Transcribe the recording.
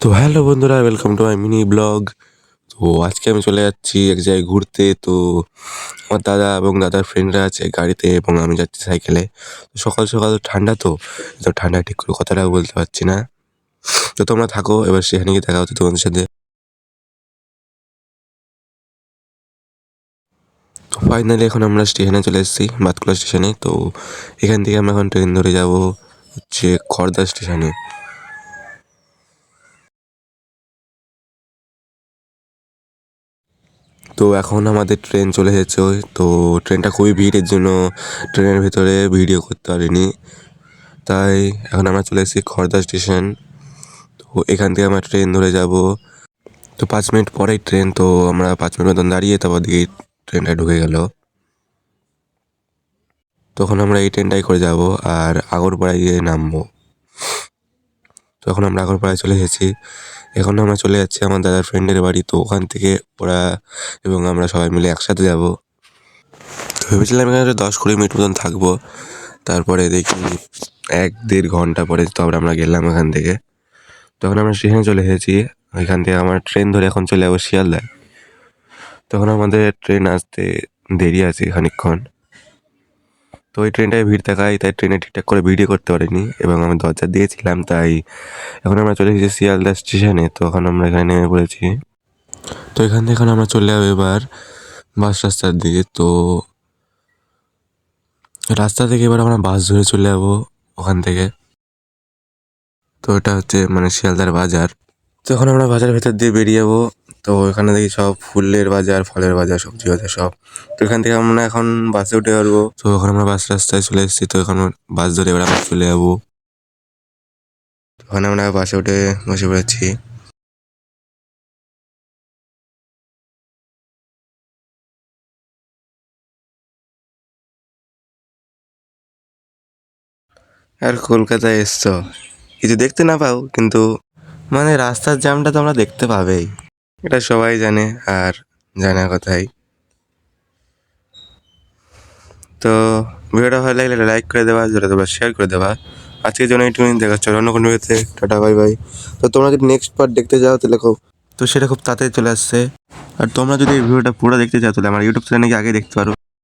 তো হ্যালো বন্ধুরা, welcome to my mini blog. তো আজকে আমি চলে যাচ্ছি এক জায়গায় ঘুরতে। তো আমার দাদা এবং দাদার ফ্রেন্ডরা আছে গাড়িতে এবং আমি যাচ্ছি সাইকেলে। তো সকাল সকাল ঠান্ডা, তো ঠান্ডায় ঠিক করে কথাটাও বলতে পারছি না। তো তোমরা থাকো, এবার সেখানে গিয়ে দেখা হচ্ছে তোমাদের সাথে। তো ফাইনালি এখন আমরা স্টেশনে চলে এসেছি, বাতকুলা স্টেশনে। তো এখান থেকে আমরা এখন ট্রেন ধরে যাব হচ্ছে খড়দা স্টেশনে। তো এখন আমাদের ট্রেন চলে এসেছে। তো ট্রেনটা খুবই ভিড়ের জন্য ট্রেনের ভিতরে ভিডিও করতে পারিনি। তাই এখন আমরা চলে এসেছি খড়দা স্টেশন। তো এখান থেকে আমরা ট্রেন ধরে যাব। তো 5 মিনিট পরেই ট্রেন। তো আমরা 5 মিনিট মতন দাঁড়িয়ে তারপর দিকে ট্রেনটা ঢুকে গেল। তখন আমরা এই ট্রেনটাই করে যাব আর আগরপাড়ায় গিয়ে নামবো। তো এখন আমরা আগরপাড়ায় চলে এসেছি। এখন আমরা চলে যাচ্ছি আমার দাদার ফ্রেন্ডের বাড়ি। তো ওখান থেকে ওরা এবং আমরা সবাই মিলে একসাথে যাব। তো ভেবেছিলাম এখানে 10-20 মিনিট মতন থাকবো। তারপরে দেখি 1-1.5 ঘন্টা পরে তারপরে আমরা গেলাম এখান থেকে। তখন আমরা স্টেশনে চলে এসেছি। ওইখান থেকে আমার ট্রেন ধরে এখন চলে যাবো শিয়ালদায়। তখন আমাদের ট্রেন আসতে দেরি আছে খানিকক্ষণ। তো ওই ট্রেনটায় ভিড় থাকায় তাই ট্রেনে ঠিকঠাক করে ভিডিও করতে পারিনি এবং আমি দরজা দিয়েছিলাম। তাই এখন আমরা চলে এসেছি শিয়ালদা স্টেশনে। তো এখন আমরা এখানে নেমে পড়েছি। তো এখান থেকে এখন আমরা চলে যাবো এবার বাস রাস্তার দিকে। তো রাস্তা থেকে এবার আমরা বাস ধরে চলে যাবো ওখান থেকে। তো এটা হচ্ছে মানে শিয়ালদার বাজার। তো এখন আমরা বাজারের ভেতর দিয়ে বেরিয়ে যাবো। তো এখানে দেখি সব ফুলের বাজার, ফলের বাজার, সবজি বাজার সব। তো এখান থেকে আমরা এখন বাসে উঠে পারবো। তো এখন আমরা বাস রাস্তায় চলে এসেছি। তো এখন বাস ধরে এবার আমরা চলে যাবো। ওখানে আমরা বাসে উঠে বসে পড়েছি। আর কলকাতায় এসছো, কিছু দেখতে না পাও কিন্তু মানে রাস্তার জ্যামটা তো আমরা দেখতে পাবেই, এটা সবাই জানে আর জানার কথাই। তো ভিডিওটা ভালো লাগলে লাইক করে দেওয়া, যেটা তোমরা শেয়ার করে দেওয়া। আজকের জন্য একটু দেখা হচ্ছে অন্য কোনো ভিডিওতে। Tata, bye bye. তো তোমরা যদি নেক্সট পার্ট দেখতে চাও তাহলে তো সেটা খুব তাড়াতাড়ি চলে আসছে। আর তোমরা যদি এই ভিডিওটা পুরো দেখতে চাও তাহলে আমার ইউটিউব চ্যানেলে গিয়ে আগে দেখতে পারো।